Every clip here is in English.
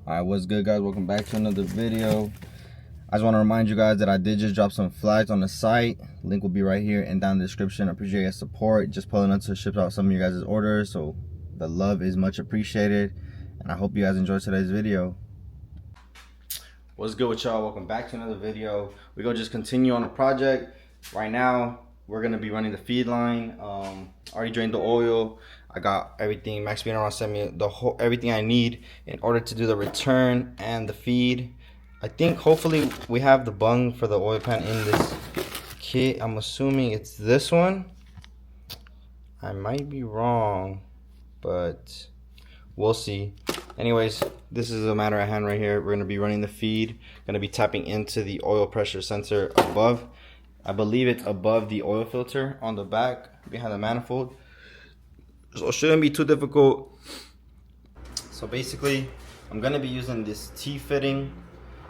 Alright, what's good, guys? Welcome back to another video. I just want to remind you guys that I did just drop some flags on the site. Link will be right here and down in the description. I appreciate your support. Just pulling up to ship out some of your guys' orders, so the love is much appreciated. And I hope you guys enjoyed today's video. What's good with y'all? Welcome back to another video. We're gonna just continue on the project. Right now, we're gonna be running the feed line. Already drained the oil. I got everything. Max Speed sent me everything I need in order to do the return and the feed. I think hopefully we have the bung for the oil pan in this kit. I'm assuming it's this one. I might be wrong, but we'll see. Anyways, this is a matter at hand right here. We're gonna be running the feed. Gonna be tapping into the oil pressure sensor above. I believe it's above the oil filter on the back behind the manifold. So it shouldn't be too difficult. So basically, I'm gonna be using this T-fitting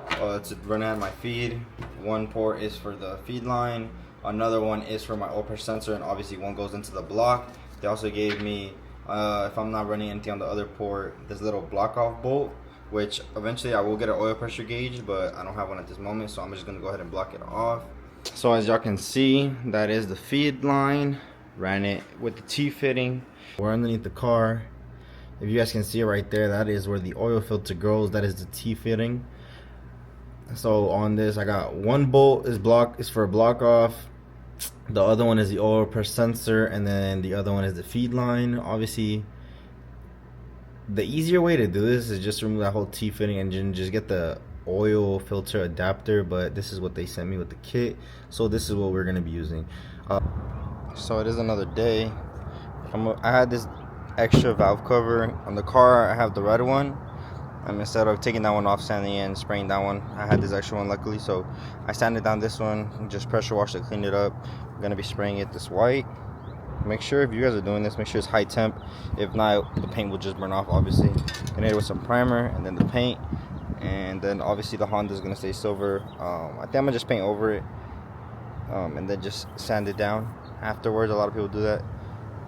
to run out my feed. One port is for the feed line, another one is for my oil pressure sensor, and obviously one goes into the block. They also gave me, if I'm not running anything on the other port, this little block off bolt, which eventually I will get an oil pressure gauge, but I don't have one at this moment, so I'm just gonna go ahead and block it off. So as y'all can see, that is the feed line. Ran it with the T-fitting. We're underneath the car. If you guys can see it right there, that is where the oil filter goes. That is the T-fitting. So on this, I got one bolt is for a block off. The other one is the oil pressure sensor, and then the other one is the feed line. Obviously, the easier way to do this is just remove that whole T-fitting and just get the oil filter adapter, but this is what they sent me with the kit, so this is what we're going to be using. So it is another day. I had this extra valve cover on the car. I have the red one. Instead of taking that one off, sanding it and spraying that one, I had this extra one luckily, so I sanded down this one and just pressure washed it, cleaned it up. I'm going to be spraying it this white. Make sure, if you guys are doing this, make sure it's high temp. If not, the paint will just burn off, obviously. Gonna hit it with some primer and then the paint, and then obviously the Honda is gonna stay silver. I think I'm gonna just paint over it, and then just sand it down afterwards. A lot of people do that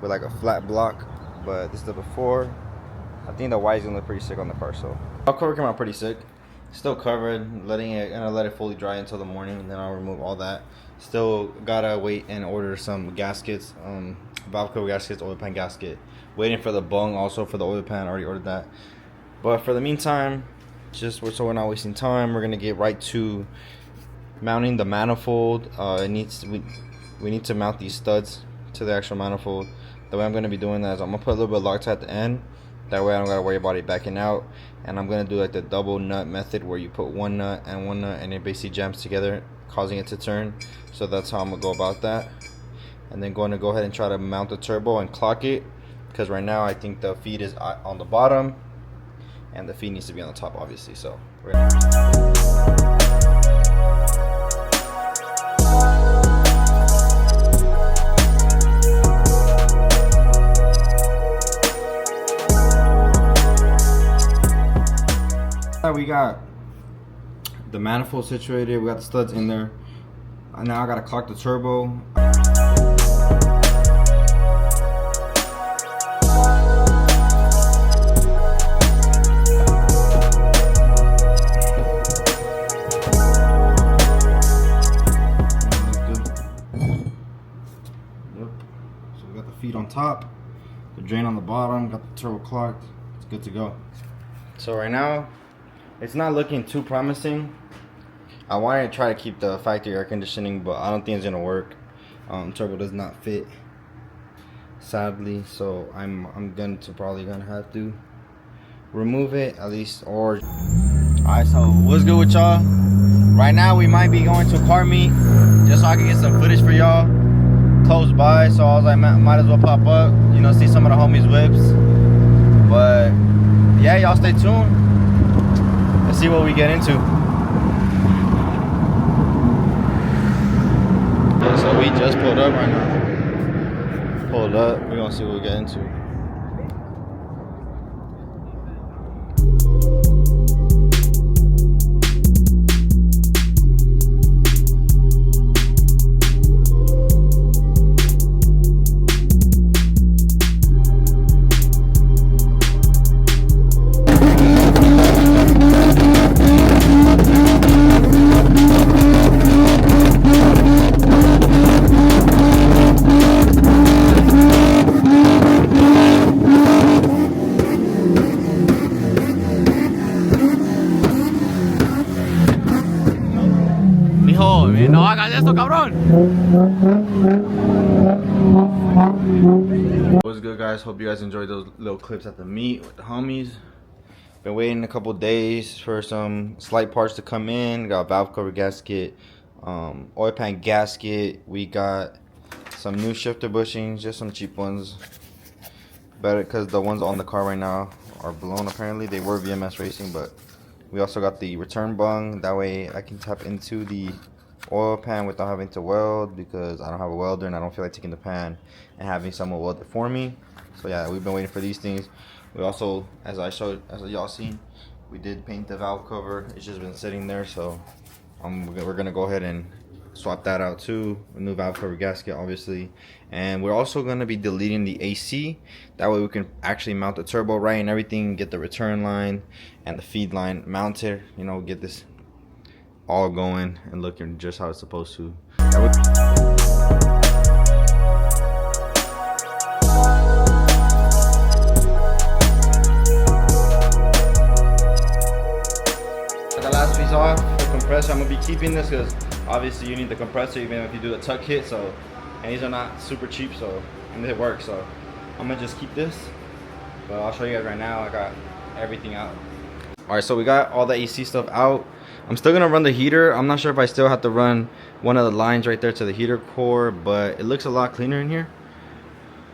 with like a flat block, but this is the before. I think the white is gonna look pretty sick on the car. So our cover came out pretty sick. Still covered, gonna let it fully dry until the morning, and then I'll remove all that. Still gotta wait and order some gaskets, valve cover gaskets, oil pan gasket. Waiting for the bung also for the oil pan. Already ordered that. But for the meantime, just so we're not wasting time, we're gonna get right to mounting the manifold. We need to mount these studs to the actual manifold. The way I'm gonna be doing that is I'm gonna put a little bit of Loctite at the end. That way I don't gotta worry about it backing out. And I'm gonna do like the double nut method, where you put one nut and it basically jams together, causing it to turn. So that's how I'm gonna go about that. And then going to go ahead and try to mount the turbo and clock it, because right now I think the feed is on the bottom and the feed needs to be on the top, obviously. So we're we got the manifold situated, we got the studs in there, and now I gotta clock the turbo. Yep. So we got the feed on top, the drain on the bottom, got the turbo clocked. It's good to go. So right now, it's not looking too promising. I wanted to try to keep the factory air conditioning, but I don't think it's gonna work. Turbo does not fit, sadly. So I'm probably gonna have to remove it at least. Or alright, so what's good with y'all? Right now we might be going to a car meet, just so I can get some footage for y'all close by. So I was like, might as well pop up, you know, see some of the homies' whips. But yeah, y'all stay tuned. Let's see what we get into. Yeah, so we just pulled up right now. Pulled up. We're gonna see what we get into. No hagas esto, cabrón. What's good, guys? Hope you guys enjoyed those little clips at the meet with the homies. Been waiting a couple days for some slight parts to come in. Got a valve cover gasket, oil pan gasket. We got some new shifter bushings, just some cheap ones. Better because the ones on the car right now are blown. Apparently they were VMS racing, but we also got the return bung. That way I can tap into the oil pan without having to weld, because I don't have a welder and I don't feel like taking the pan and having someone weld it for me. So yeah, we've been waiting for these things. We also, as y'all seen, we did paint the valve cover. It's just been sitting there, so we're gonna go ahead and swap that out too. A new valve cover gasket, obviously. And we're also gonna be deleting the AC. That way we can actually mount the turbo right and everything, get the return line and the feed line mounted, you know, get this all going and looking just how it's supposed to. The last piece off, the compressor. I'm gonna be keeping this because obviously you need the compressor even if you do the tuck kit. So, and these are not super cheap, so, and they work. So I'm gonna just keep this, but I'll show you guys right now. I got everything out. All right, so we got all the AC stuff out. I'm still gonna run the heater. I'm not sure if I still have to run one of the lines right there to the heater core, but it looks a lot cleaner in here.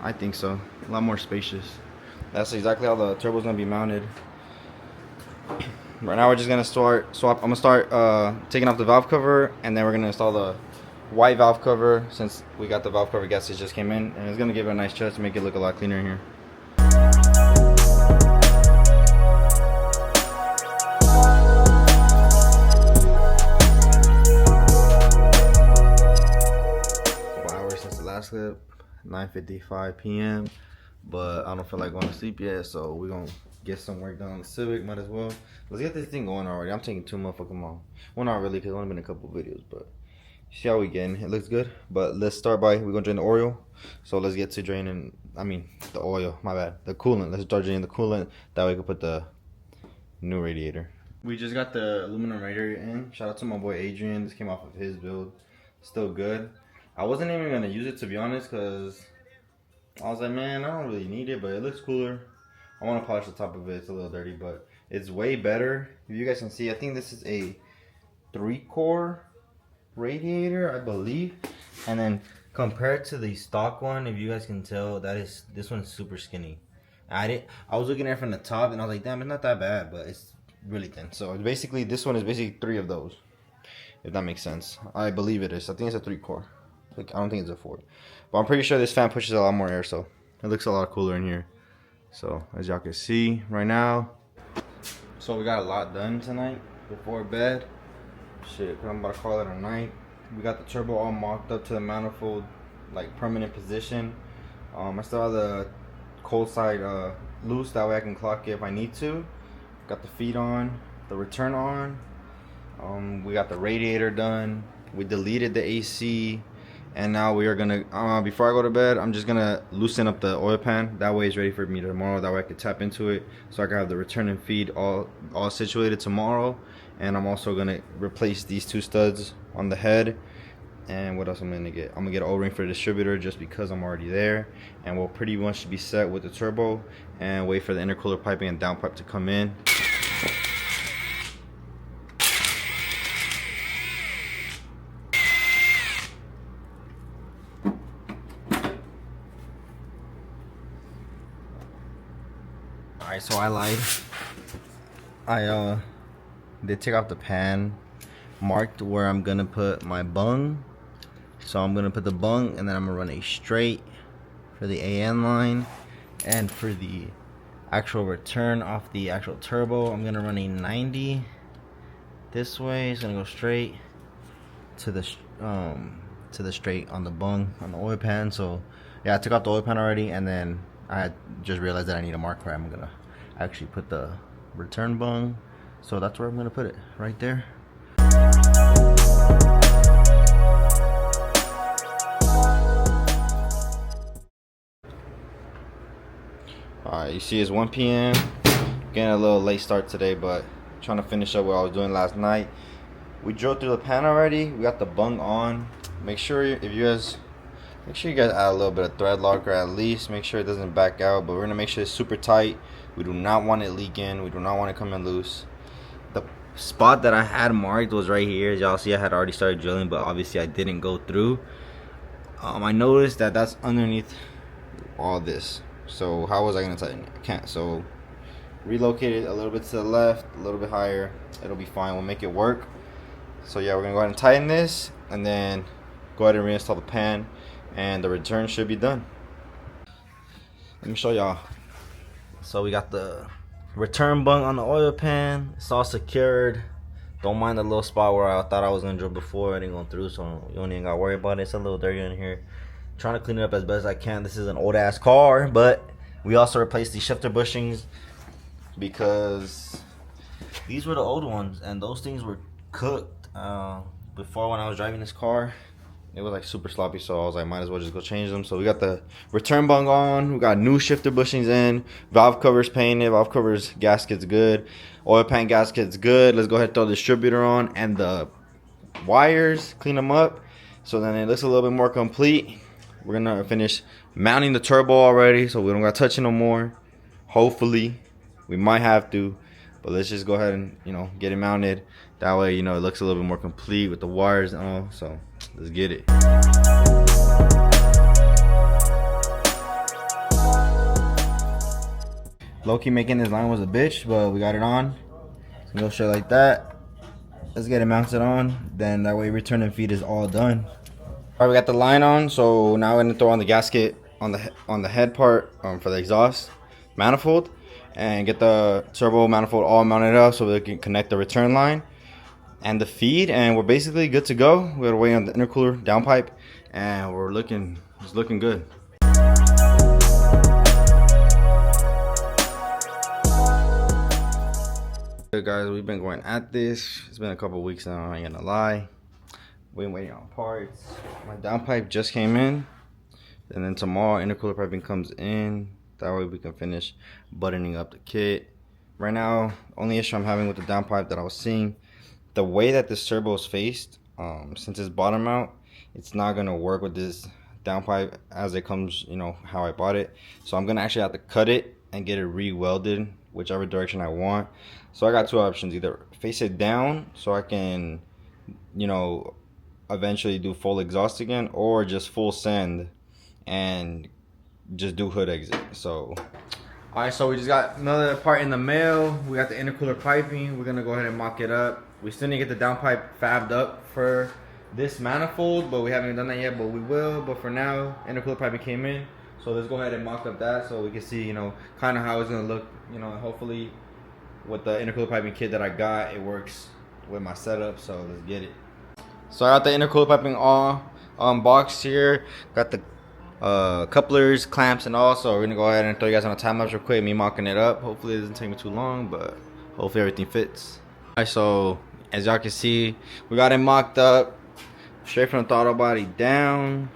I think so, a lot more spacious. That's exactly how the turbo's gonna be mounted. Right now we're just gonna swap. I'm gonna start taking off the valve cover, and then we're gonna install the white valve cover, since we got the valve cover gasket just came in, and it's gonna give it a nice touch to make it look a lot cleaner in here. Last clip, 9:55 p.m. but I don't feel like going to sleep yet, so we're gonna get some work done on the Civic. Might as well. Let's get this thing going already. I'm taking 2 motherfucking long. Well, not really, because it's only been a couple videos, but see how we getting. It looks good, but let's start by, we're gonna drain the oil. So let's get to draining, the oil, my bad, the coolant. Let's start draining the coolant, that way we can put the new radiator. We just got the aluminum radiator in. Shout out to my boy Adrian. This came off of his build. Still good. I wasn't even gonna use it, to be honest, because I was like, man, I don't really need it, but it looks cooler. I want to polish the top of it. It's a little dirty, but it's way better. If you guys can see, I think this is a 3-core radiator, I believe. And then compared to the stock one, if you guys can tell, this one's super skinny. I was looking at it from the top, and I was like, damn, it's not that bad, but it's really thin. So basically, this one is basically 3 of those, if that makes sense. I believe it is. I think it's a 3-core. Like, I don't think it's a 4, but I'm pretty sure this fan pushes a lot more air, so it looks a lot cooler in here. So as y'all can see right now, so we got a lot done tonight before bed. Shit, I'm about to call it a night. We got the turbo all mocked up to the manifold, like, permanent position. I still have the cold side loose, that way I can clock it if I need to. Got the feed on, the return on. We got the radiator done. We deleted the AC. And now we are gonna, before I go to bed, I'm just gonna loosen up the oil pan. That way it's ready for me tomorrow. That way I can tap into it, so I can have the return and feed all situated tomorrow. And I'm also gonna replace these 2 studs on the head. And what else I'm gonna get? I'm gonna get an O-ring for the distributor, just because I'm already there. And we'll pretty much be set with the turbo, and wait for the intercooler piping and downpipe to come in. Alright, so I lied. I did take off the pan, marked where I'm gonna put my bung. So I'm gonna put the bung, and then I'm gonna run a straight for the AN line, and for the actual return off the actual turbo, I'm gonna run a 90 this way. It's gonna go straight to the straight on the bung on the oil pan. So yeah, I took out the oil pan already, and then I had just realized that I need a mark where I'm gonna actually put the return bung. So that's where I'm gonna put it, right there. Alright, you see it's 1 p.m. Getting a little late start today, but trying to finish up what I was doing last night. We drilled through the pan already. We got the bung on. Make sure you guys add a little bit of thread locker at least. Make sure it doesn't back out. But we're gonna make sure it's super tight. We do not want it leaking. We do not want it coming loose. The spot that I had marked was right here. As y'all see, I had already started drilling, but obviously I didn't go through. I noticed that that's underneath all this. So how was I gonna tighten it? I can't. So relocate it a little bit to the left, a little bit higher. It'll be fine. We'll make it work. So yeah, we're gonna go ahead and tighten this, and then go ahead and reinstall the pan, and the return should be done. Let me show y'all. So we got the return bung on the oil pan. It's all secured. Don't mind the little spot where I thought I was gonna drill before. I didn't go through, so you don't even gotta worry about it. It's a little dirty in here. Trying to clean it up as best as I can. This is an old ass car, but we also replaced the shifter bushings because these were the old ones, and those things were cooked. Before, when I was driving this car, it was like super sloppy, so I was like, might as well just go change them. So we got the return bung on, we got new shifter bushings in, valve covers painted, valve covers gaskets good, oil pan gaskets good. Let's go ahead and throw the distributor on, and the wires, clean them up so then it looks a little bit more complete. We're gonna finish mounting the turbo already, so we don't gotta touch it no more. Hopefully, we might have to, but let's just go ahead and, you know, get it mounted. That way, you know, it looks a little bit more complete with the wires and all. So let's get it. Low-key making this line was a bitch, but we got it on. So go straight like that. Let's get it mounted on. Then that way, return and feed is all done. All right, we got the line on. So now we're gonna throw on the gasket on the head part for the exhaust manifold, and get the turbo manifold all mounted up so we can connect the return line and the feed, and we're basically good to go. We gotta wait on the intercooler downpipe, and it's looking good. Good guys, we've been going at this. It's been a couple weeks now, I ain't gonna lie. We've been waiting on parts. My downpipe just came in, and then tomorrow intercooler piping comes in. That way we can finish buttoning up the kit. Right now, only issue I'm having with the downpipe that I was seeing, the way that this turbo is faced, since it's bottom out, it's not gonna work with this downpipe as it comes, you know, how I bought it. So I'm gonna actually have to cut it and get it re-welded whichever direction I want. So I got two options: either face it down so I can, you know, eventually do full exhaust again, or just full send and just do hood exit. So alright, so we just got another part in the mail. We got the intercooler piping. We're gonna go ahead and mock it up. We still need to get the downpipe fabbed up for this manifold, but we haven't done that yet, but we will. But for now, intercooler piping came in, so let's go ahead and mock up that so we can see, you know, kind of how it's gonna look, you know. Hopefully with the intercooler piping kit that I got, it works with my setup. So let's get it. So I got the intercooler piping all boxed here. Got the couplers, clamps, and all. So we're gonna go ahead and throw you guys on a time lapse real quick, me mocking it up. Hopefully it doesn't take me too long, but hopefully everything fits. Alright, so as y'all can see, we got it mocked up straight from the throttle body down.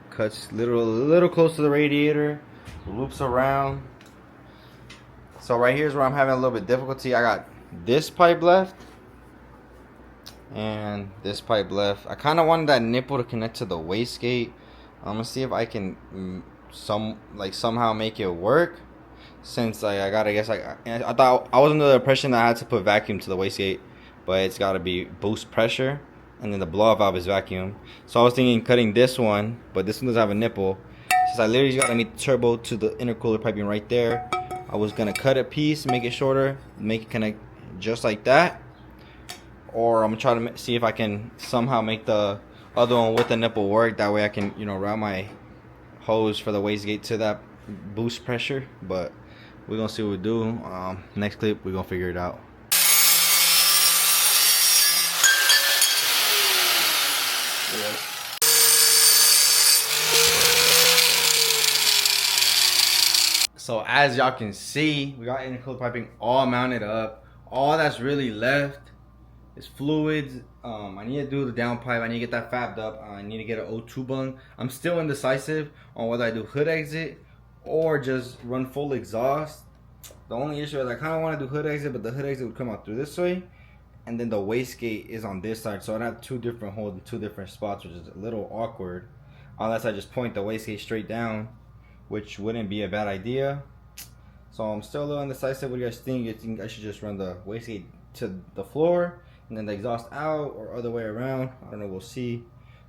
Cuts a little close to the radiator, loops around. So right here is where I'm having a little bit difficulty. I got this pipe left and this pipe left. I kind of wanted that nipple to connect to the wastegate. I'm gonna see if I can somehow make it work. Since I thought I was under the impression that I had to put vacuum to the wastegate, but it's got to be boost pressure, and then the blow off valve is vacuum. So I was thinking cutting this one, but this one doesn't have a nipple. Since I literally got to meet the turbo to the intercooler piping right there, I was gonna cut a piece, make it shorter, make it connect just like that, or I'm gonna try to see if I can somehow make the other one with the nipple work. That way I can, you know, route my hose for the wastegate to that boost pressure. But we're gonna see what we do. Next clip, we're gonna figure it out. So as y'all can see, we got intercooler piping all mounted up. All that's really left is fluids. I need to do the downpipe. I need to get that fabbed up. I need to get an O2 bung. I'm still indecisive on whether I do hood exit or just run full exhaust. The only issue is I kind of want to do hood exit, but the hood exit would come out through this way, and then the wastegate is on this side, so I have two different holes in two different spots, which is a little awkward unless I just point the wastegate straight down, which wouldn't be a bad idea. So I'm still a little indecisive. What do you guys think? You think I should just run the wastegate to the floor and then the exhaust out, or other way around? I don't know, we'll see.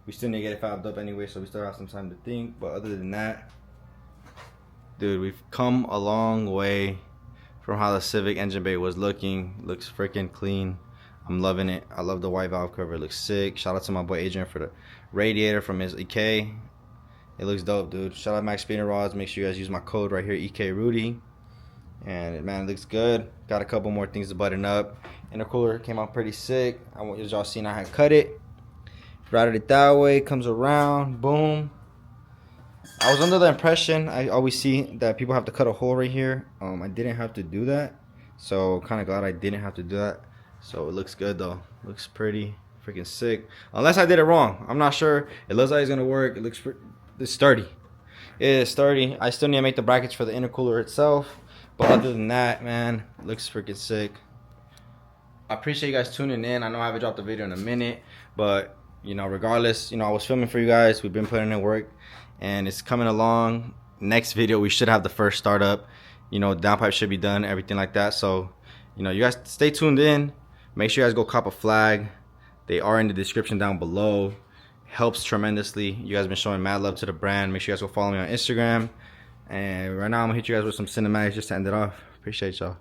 We still need to get it fabbed up anyway, so we still have some time to think. But other than that, dude, we've come a long way from how the Civic engine bay was looking. Looks freaking clean. I'm loving it. I love the white valve cover. It looks sick. Shout out to my boy Adrian for the radiator from his EK. It looks dope, dude. Shout out Max Spinner Rods. Make sure you guys use my code right here, EK Rudy. And man, it looks good. Got a couple more things to button up. Intercooler came out pretty sick. As y'all seen, I had cut it, routed it that way. Comes around, boom. I was under the impression, I always see that people have to cut a hole right here. I didn't have to do that, so kind of glad I didn't have to do that. So it looks good though. Looks pretty freaking sick. Unless I did it wrong, I'm not sure. It looks like it's gonna work. It looks it's sturdy. It is sturdy. I still need to make the brackets for the intercooler itself, but other than that, man, it looks freaking sick. I appreciate you guys tuning in. I know I haven't dropped a video in a minute, but you know, regardless, you know, I was filming for you guys. We've been putting in work, and it's coming along. Next video, we should have the first startup. You know, downpipe should be done, everything like that. So, you know, you guys stay tuned in. Make sure you guys go cop a flag. They are in the description down below. Helps tremendously. You guys have been showing mad love to the brand. Make sure you guys go follow me on Instagram. And right now, I'm gonna hit you guys with some cinematics just to end it off. Appreciate y'all.